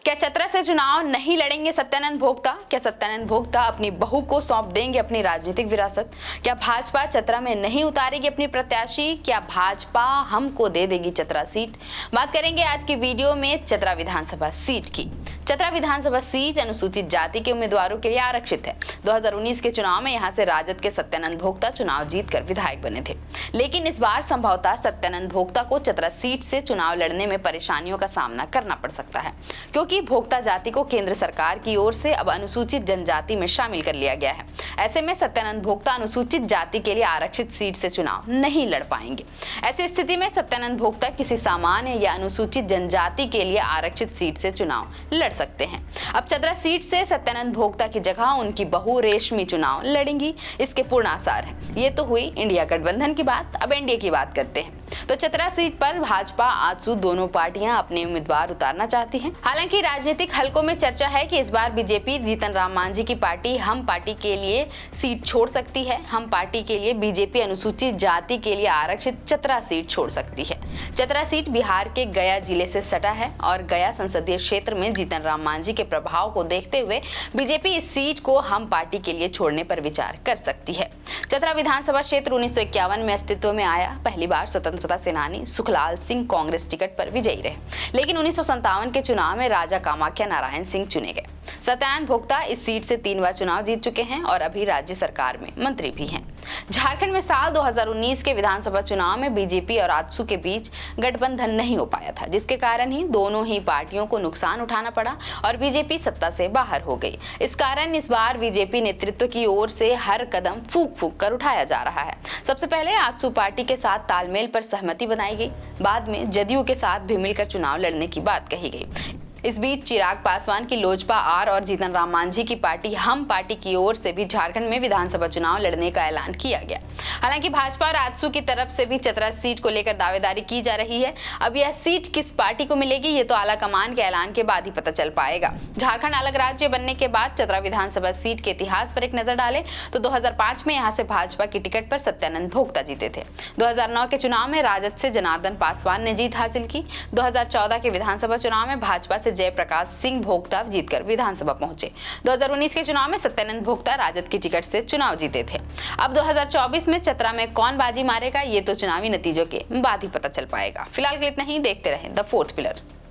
क्या चतरा से चुनाव नहीं लड़ेंगे सत्यानंद भोक्ता? क्या सत्यानंद भोक्ता अपनी बहू को सौंप देंगे अपनी राजनीतिक विरासत? क्या भाजपा चतरा में नहीं उतारेगी अपनी प्रत्याशी? क्या भाजपा हमको दे देगी चतरा सीट? बात करेंगे आज की वीडियो में चतरा विधानसभा सीट की। चतरा विधानसभा सीट अनुसूचित जाति के उम्मीदवारों के लिए आरक्षित है। 2019 के चुनाव में यहां से राजद के सत्यानंद भोक्ता चुनाव जीतकर विधायक बने थे, लेकिन इस बार संभवतः सत्यानंद भोक्ता को चतरा सीट से चुनाव लड़ने में परेशानियों का सामना करना पड़ सकता है, क्योंकि भोक्ता जाति को केंद्र सरकार की ओर से अब अनुसूचित जनजाति में शामिल कर लिया गया है। ऐसे में सत्यानंद भोक्ता अनुसूचित जाति के लिए आरक्षित सीट से चुनाव नहीं लड़ पाएंगे। ऐसी स्थिति में सत्यानंद भोक्ता किसी सामान्य या अनुसूचित जनजाति के लिए आरक्षित सीट से चुनाव लड़ सकते हैं। अब चतरा सीट से सत्यानंद भोक्ता की जगह उनकी बहू रेशमी चुनाव लड़ेंगी, इसके पूर्ण आसार हैं। ये तो हुई इंडिया गठबंधन की बात। अब एनडीए की बात करते हैं। तो चतरा सीट पर भाजपा आजसू दोनों पार्टियां अपने उम्मीदवार उतारना चाहती हैं। हालांकि राजनीतिक हलकों में चर्चा है कि इस बार बीजेपी जीतन राम मांझी की पार्टी हम पार्टी के लिए सीट छोड़ सकती है। हम पार्टी के लिए बीजेपी अनुसूचित जाति के लिए आरक्षित चतरा सीट छोड़ सकती है। चतरा सीट बिहार के गया जिले से सटा है और गया संसदीय क्षेत्र में जीतन राम मांझी के प्रभाव को देखते हुए बीजेपी इस सीट को हम पार्टी के लिए छोड़ने पर विचार कर सकती है। चतरा विधानसभा क्षेत्र 1951 में अस्तित्व में आया। पहली बार स्वतंत्रता सेनानी सुखलाल सिंह कांग्रेस टिकट पर विजयी रहे, लेकिन 1957 के चुनाव में राजा कामाख्या नारायण सिंह चुने गए। सत्यानंद भोक्ता इस सीट से 3 बार चुनाव जीत चुके हैं और अभी राज्य सरकार में मंत्री भी हैं। झारखंड में साल 2019 के विधानसभा चुनाव में बीजेपी और आजसू के बीच गठबंधन नहीं हो पाया था, जिसके कारण ही दोनों ही पार्टियों को नुकसान उठाना पड़ा और बीजेपी सत्ता से बाहर हो गई। इस कारण इस बार बीजेपी नेतृत्व की ओर से हर कदम फूंक फूंक कर उठाया जा रहा है। सबसे पहले आजसू पार्टी के साथ तालमेल पर सहमति बनाई गई। बाद में जदयू के साथ भी मिलकर चुनाव लड़ने की बात कही गई। इस बीच चिराग पासवान की लोजपा आर और जीतन राम मांझी की पार्टी हम पार्टी की ओर से भी झारखंड में विधानसभा चुनाव लड़ने का ऐलान किया गया। हालांकि भाजपा और आजसू की तरफ से भी चतरा सीट को लेकर दावेदारी की जा रही है। अब यह सीट किस पार्टी को मिलेगी, ये तो आला कमान के ऐलान के बाद ही पता चल पाएगा। झारखंड अलग राज्य बनने के बाद चतरा विधानसभा सीट के इतिहास पर एक नजर डालें तो 2005 में यहाँ से भाजपा की टिकट पर सत्यानंद भोक्ता जीते थे। 2009 के चुनाव में राजद से जनार्दन पासवान ने जीत हासिल की। 2014 के विधानसभा चुनाव में भाजपा जयप्रकाश सिंह भोक्ता जीतकर विधानसभा पहुंचे। 2019 के चुनाव में सत्यानंद भोक्ता राजद की टिकट से चुनाव जीते थे। अब 2024 में चतरा में कौन बाजी मारेगा, ये तो चुनावी नतीजों के बाद ही पता चल पाएगा। फिलहाल के लिए इतना ही। देखते रहें द फोर्थ पिलर।